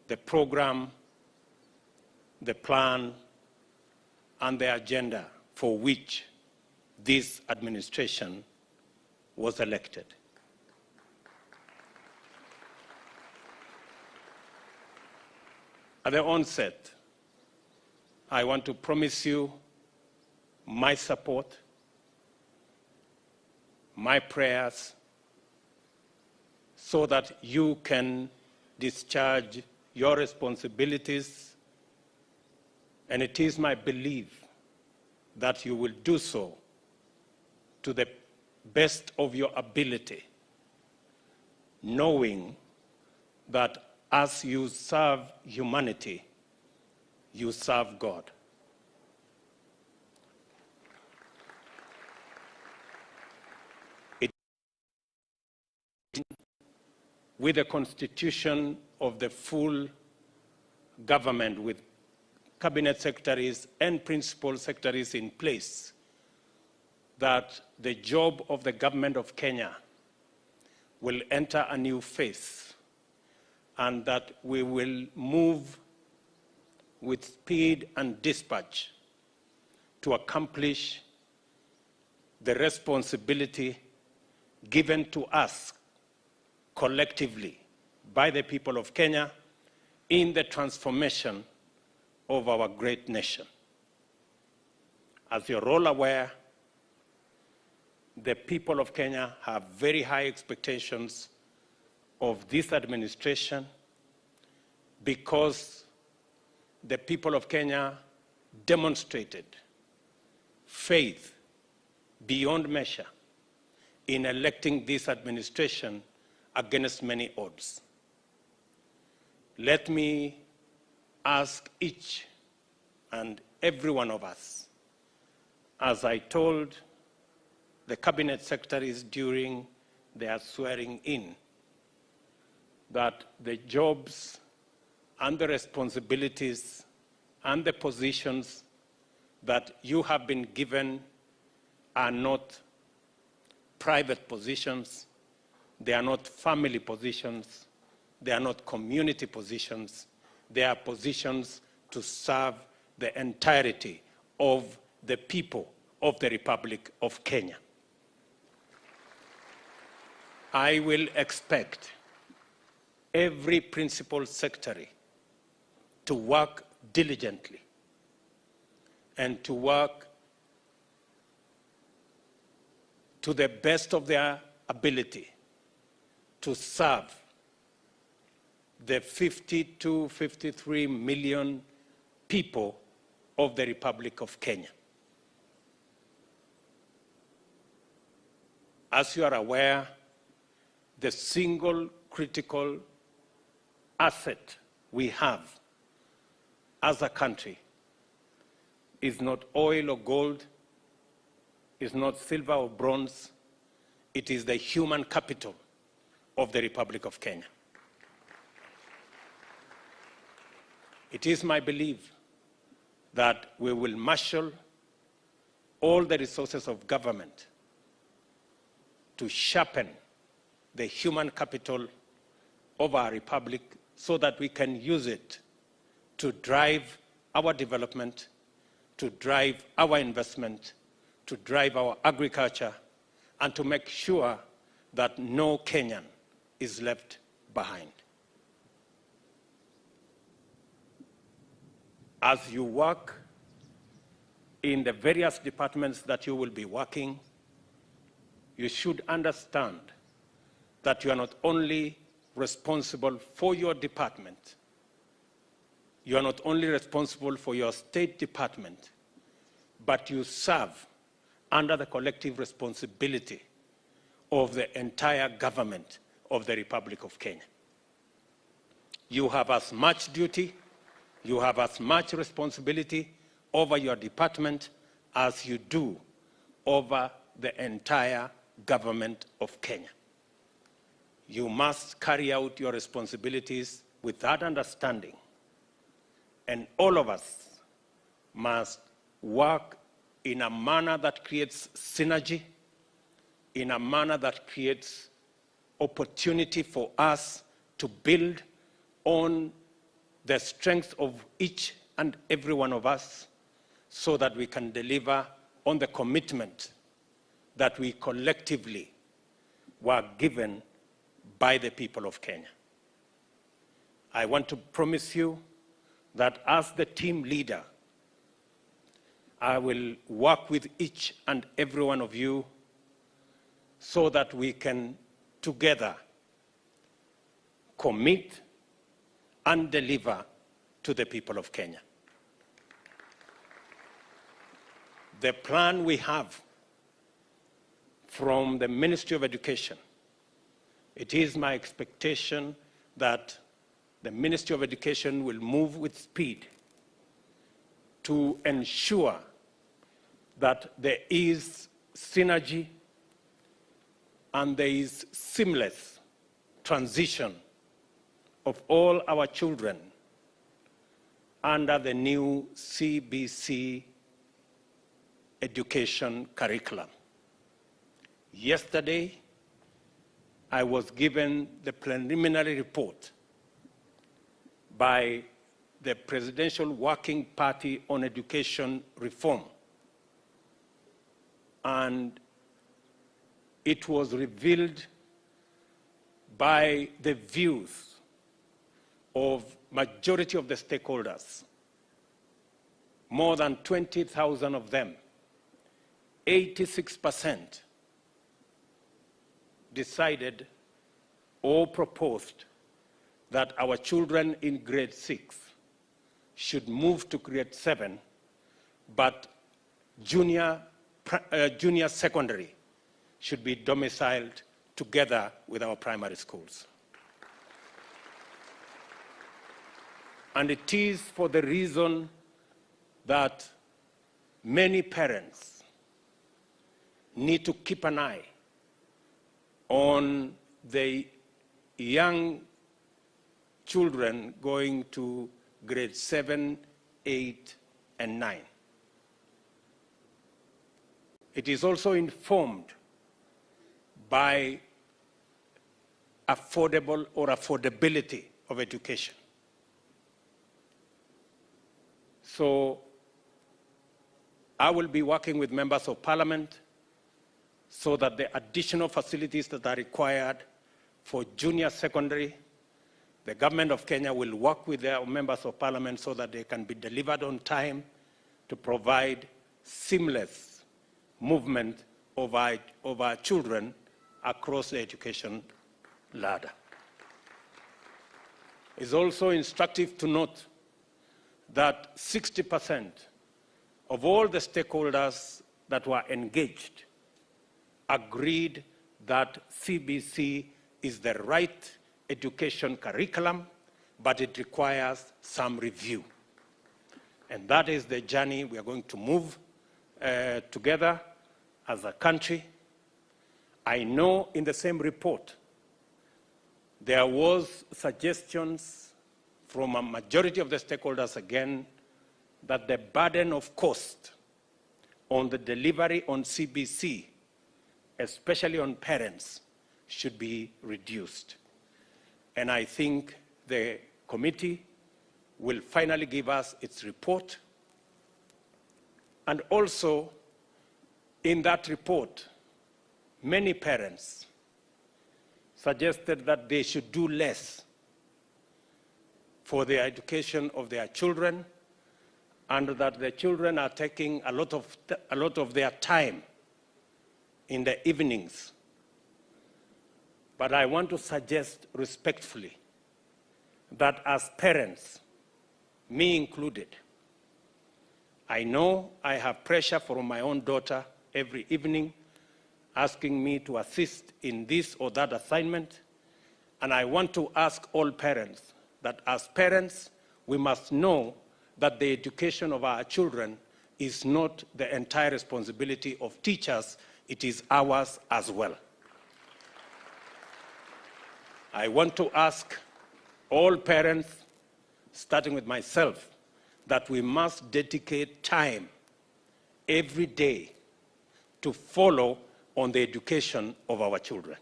the program, the plan, and the agenda for which this administration was elected. At the onset, I want to promise you my support, my prayers, so that you can discharge your responsibilities, and it is my belief that you will do so to the best of your ability, knowing that as you serve humanity, you serve God. With the constitution of the full government, with cabinet secretaries and principal secretaries in place, that the job of the government of Kenya will enter a new phase, and that we will move with speed and dispatch to accomplish the responsibility given to us collectively by the people of Kenya in the transformation of our great nation. As you're all aware, the people of Kenya have very high expectations of this administration because the people of Kenya demonstrated faith beyond measure in electing this administration against many odds. Let me ask each and every one of us, as I told the cabinet secretaries during their swearing in, that the jobs and the responsibilities and the positions that you have been given are not private positions, they are not family positions, they are not community positions, they are positions to serve the entirety of the people of the Republic of Kenya. I will expect every principal secretary to work diligently and to work to the best of their ability to serve the 52, 53 million people of the Republic of Kenya. As you are aware, the single critical asset we have as a country is not oil or gold, is not silver or bronze, it is the human capital of the Republic of Kenya. It is my belief that we will marshal all the resources of government to sharpen the human capital of our republic so that we can use it to drive our development, to drive our investment, to drive our agriculture, and to make sure that no Kenyan is left behind. As you work in the various departments that you will be working, you should understand that you are not only responsible for your department, you are not only responsible for your state department, but you serve under the collective responsibility of the entire government of the Republic of Kenya. You have as much duty, you have as much responsibility over your department as you do over the entire government of Kenya. You must carry out your responsibilities with that understanding, and all of us must work in a manner that creates synergy, in a manner that creates opportunity for us to build on the strength of each and every one of us so that we can deliver on the commitment that we collectively were given by the people of Kenya. I want to promise you that as the team leader, I will work with each and every one of you so that we can together commit and deliver to the people of Kenya. The plan we have from the Ministry of Education, it is my expectation that the Ministry of Education will move with speed to ensure that there is synergy and there is seamless transition of all our children under the new CBC education curriculum. Yesterday, I was given the preliminary report by the Presidential Working Party on Education Reform. And it was revealed by the views of majority of the stakeholders, more than 20,000 of them. 86% decided or proposed that our children in grade 6 should move to grade 7, but junior secondary should be domiciled together with our primary schools. And it is for the reason that many parents need to keep an eye on the young children going to grade 7, 8, and 9. It is also informed by affordable or affordability of education. So I will be working with members of parliament so that the additional facilities that are required for junior secondary, the government of Kenya will work with their members of parliament so that they can be delivered on time to provide seamless movement of our children across the education ladder. It's also instructive to note that 60% of all the stakeholders that were engaged agreed that CBC is the right education curriculum, but it requires some review. And that is the journey we are going to move together as a country. I know in the same report there was suggestions from a majority of the stakeholders again that the burden of cost on the delivery on CBC, especially on parents, should be reduced. And I think the committee will finally give us its report. And also, in that report, many parents suggested that they should do less for the education of their children, and that the children are taking a lot of their time in the evenings. But I want to suggest respectfully that as parents, me included, I know I have pressure from my own daughter every evening asking me to assist in this or that assignment, and I want to ask all parents that as parents, we must know that the education of our children is not the entire responsibility of teachers, it is ours as well. I want to ask all parents, starting with myself, that we must dedicate time every day to follow on the education of our children.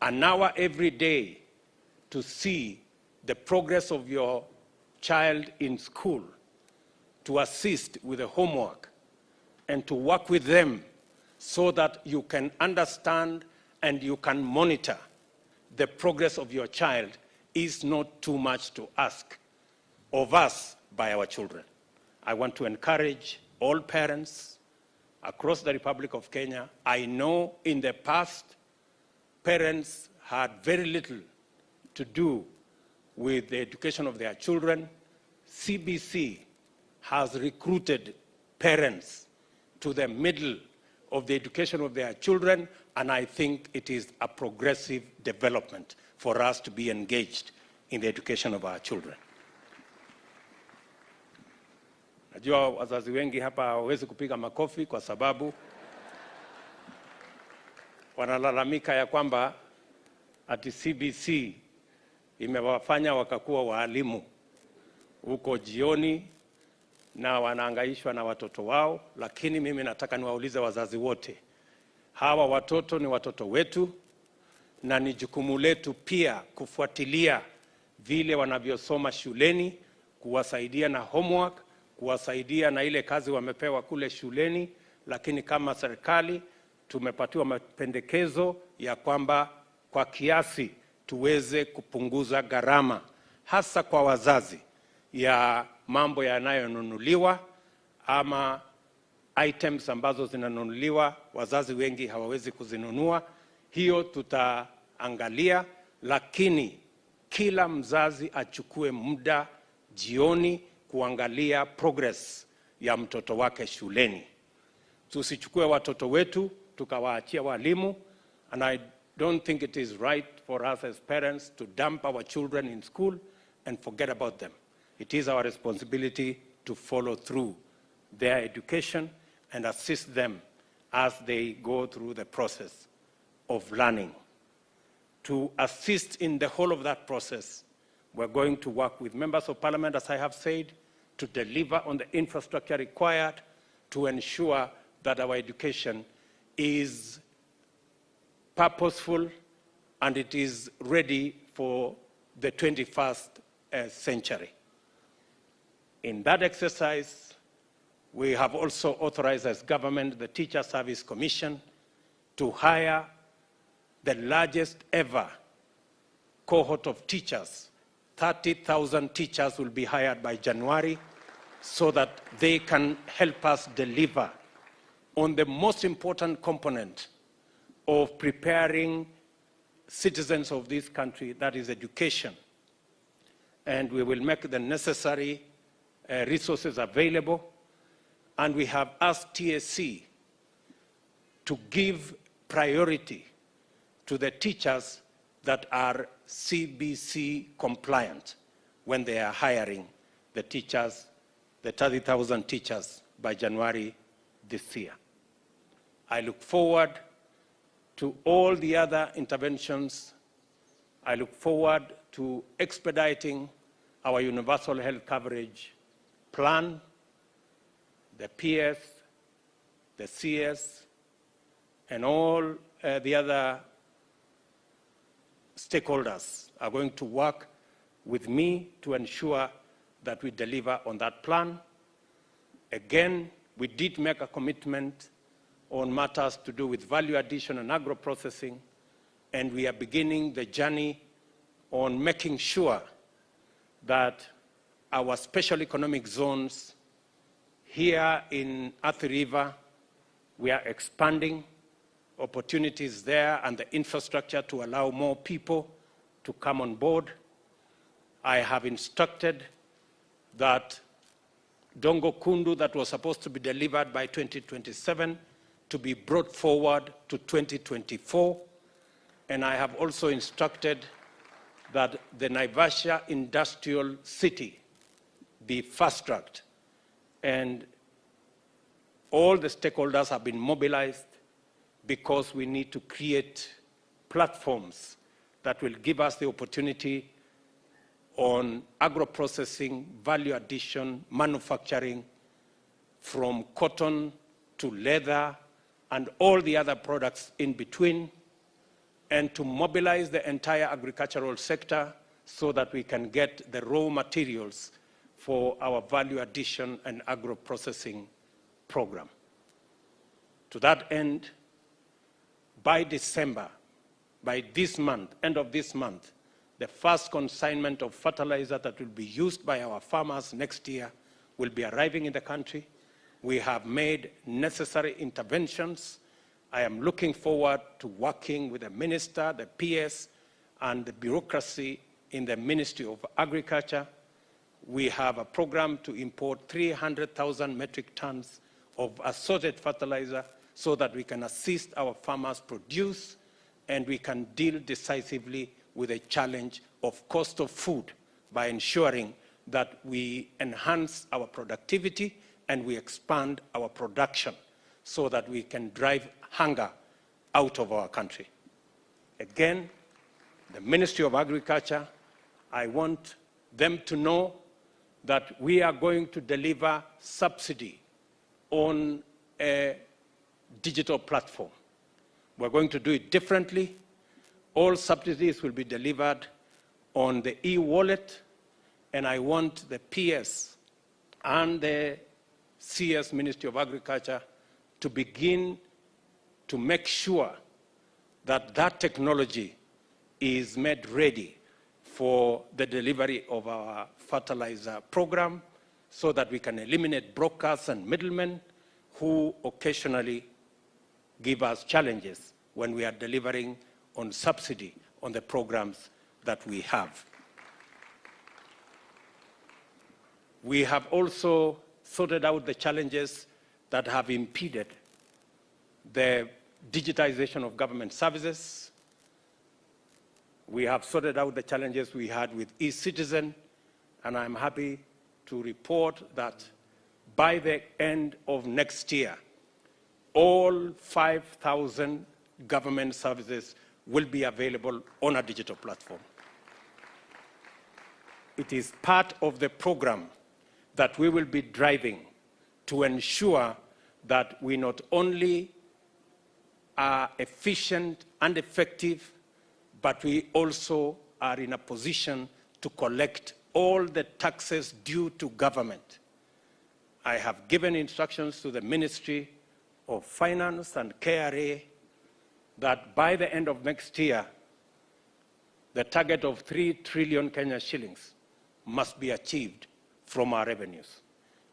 An hour every day to see the progress of your child in school, to assist with the homework, and to work with them so that you can understand and you can monitor the progress of your child is not too much to ask of us by our children. I want to encourage all parents across the Republic of Kenya. I know in the past, parents had very little to do with the education of their children. CBC has recruited parents to the middle of the education of their children, and I think it is a progressive development for us to be engaged in the education of our children. Najua wazazi wengi hapa hawawezi kupiga makofi kwa sababu wanalalamika ya kwamba ati CBC imewafanya wakakuwa walimu huko jioni na wanaangaishwa na watoto wao, lakini mimi nataka niwaulize wazazi wote, hawa watoto ni watoto wetu na ni jukumu letu pia kufuatilia vile wanavyosoma shuleni, kuwasaidia na homework, kuwasaidia na ile kazi wamepewa kule shuleni. Lakini kama serikali tumepatiwa mapendekezo ya kwamba kwa kiasi tuweze kupunguza gharama hasa kwa wazazi ya mambo yanayonunuliwa ama items ambazo zinanunuliwa wazazi wengi hawawezi kuzinunua. Hiyo tutaangalia, lakini kila mzazi achukue muda jioni kuangalia progress ya mtoto wake shuleni. Tusichukue watoto wetu tukawaachia walimu, and I don't think it is right for us as parents to dump our children in school and forget about them. It is our responsibility to follow through their education and assist them as they go through the process of learning. To assist in the whole of that process, we're going to work with members of parliament, as I have said, to deliver on the infrastructure required to ensure that our education is purposeful and it is ready for the 21st century. In that exercise, we have also authorized as government the Teacher Service Commission to hire the largest ever cohort of teachers. 30,000 teachers will be hired by January so that they can help us deliver on the most important component of preparing citizens of this country, that is education. And we will make the necessary resources available. And we have asked TSC to give priority to the teachers that are CBC compliant when they are hiring the teachers, the 30,000 teachers by January this year. I look forward to all the other interventions. I look forward to expediting our universal health coverage plan. The PS, the CS, and all the other stakeholders are going to work with me to ensure that we deliver on that plan. Again, we did make a commitment on matters to do with value addition and agro-processing, and we are beginning the journey on making sure that our special economic zones here in Athi River, we are expanding opportunities there and the infrastructure to allow more people to come on board. I have instructed that Dongo Kundu, that was supposed to be delivered by 2027, to be brought forward to 2024. And I have also instructed that the Naivasha Industrial City be fast-tracked. And all the stakeholders have been mobilized because we need to create platforms that will give us the opportunity on agro-processing, value addition, manufacturing, from cotton to leather and all the other products in between, and to mobilize the entire agricultural sector so that we can get the raw materials for our value addition and agro-processing program. To that end, by December, by this month, end of this month, the first consignment of fertilizer that will be used by our farmers next year will be arriving in the country. We have made necessary interventions. I am looking forward to working with the minister, the PS, and the bureaucracy in the Ministry of Agriculture. We have a program to import 300,000 metric tons of assorted fertilizer so that we can assist our farmers produce and we can deal decisively with the challenge of cost of food by ensuring that we enhance our productivity and we expand our production so that we can drive hunger out of our country. Again, the Ministry of Agriculture, I want them to know that we are going to deliver subsidy on a digital platform. We're going to do it differently. All subsidies will be delivered on the e-wallet, and I want the PS and the CS Ministry of Agriculture to begin to make sure that that technology is made ready for the delivery of our fertilizer program so that we can eliminate brokers and middlemen who occasionally give us challenges when we are delivering on subsidy on the programs that we have. We have also sorted out the challenges that have impeded the digitization of government services. We have sorted out the challenges we had with e-citizen, and I'm happy to report that by the end of next year, all 5,000 government services will be available on a digital platform. It is part of the program that we will be driving to ensure that we not only are efficient and effective, but we also are in a position to collect all the taxes due to government. I have given instructions to the Ministry of Finance and KRA that by the end of next year, the target of 3 trillion Kenya shillings must be achieved from our revenues.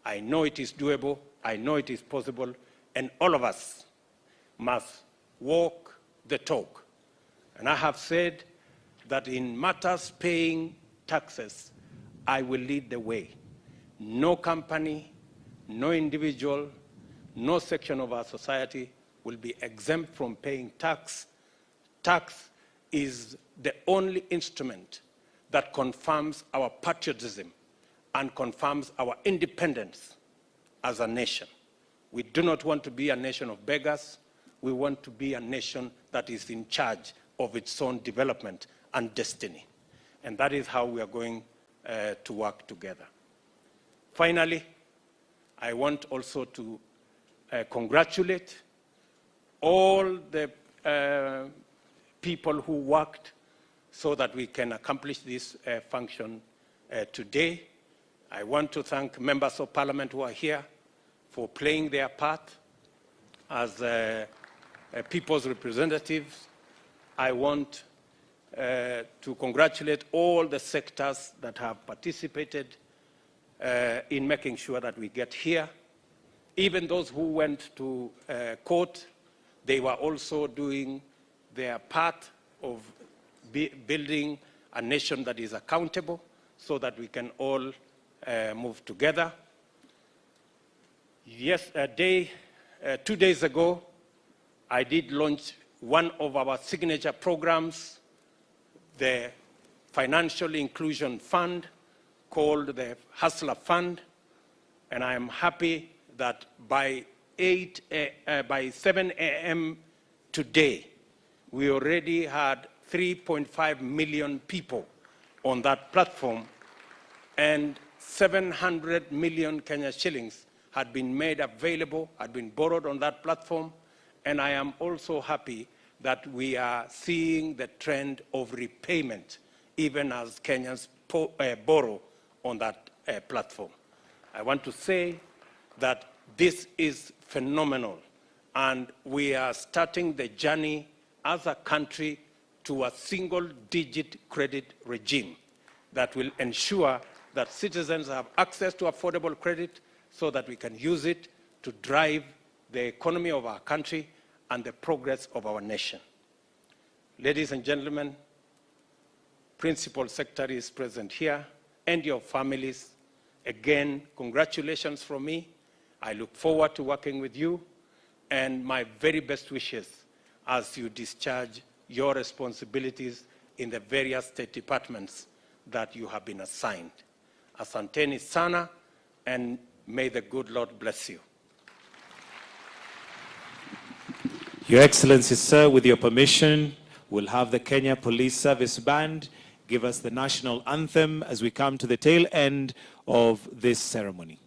I know it is doable, I know it is possible, and all of us must walk the talk. And I have said that in matters paying taxes, I will lead the way. No company, no individual, no section of our society will be exempt from paying tax. Tax is the only instrument that confirms our patriotism and confirms our independence as a nation. We do not want to be a nation of beggars. We want to be a nation that is in charge of its own development and destiny. And that is how we are going to work together. Finally, I want also to congratulate all the people who worked so that we can accomplish this function today. I want to thank members of parliament who are here for playing their part as people's representatives. I want to congratulate all the sectors that have participated in making sure that we get here. Even those who went to court, they were also doing their part of building a nation that is accountable so that we can all move together. Yes, 2 days ago, I did launch one of our signature programs, the Financial Inclusion Fund, called the Hustler Fund, and I am happy that by 7 a.m. today, we already had 3.5 million people on that platform, and 700 million Kenya shillings had been made available, had been borrowed on that platform, and I am also happy that we are seeing the trend of repayment even as Kenyans borrow on that platform. I want to say that this is phenomenal, and we are starting the journey as a country to a single-digit credit regime that will ensure that citizens have access to affordable credit so that we can use it to drive the economy of our country and the progress of our nation. Ladies and gentlemen, Principal Secretary is present here, and your families. Again, congratulations from me. I look forward to working with you, and my very best wishes as you discharge your responsibilities in the various state departments that you have been assigned. Asanteni sana, and may the good Lord bless you. Your Excellency, sir, with your permission, we'll have the Kenya Police Service Band give us the national anthem as we come to the tail end of this ceremony.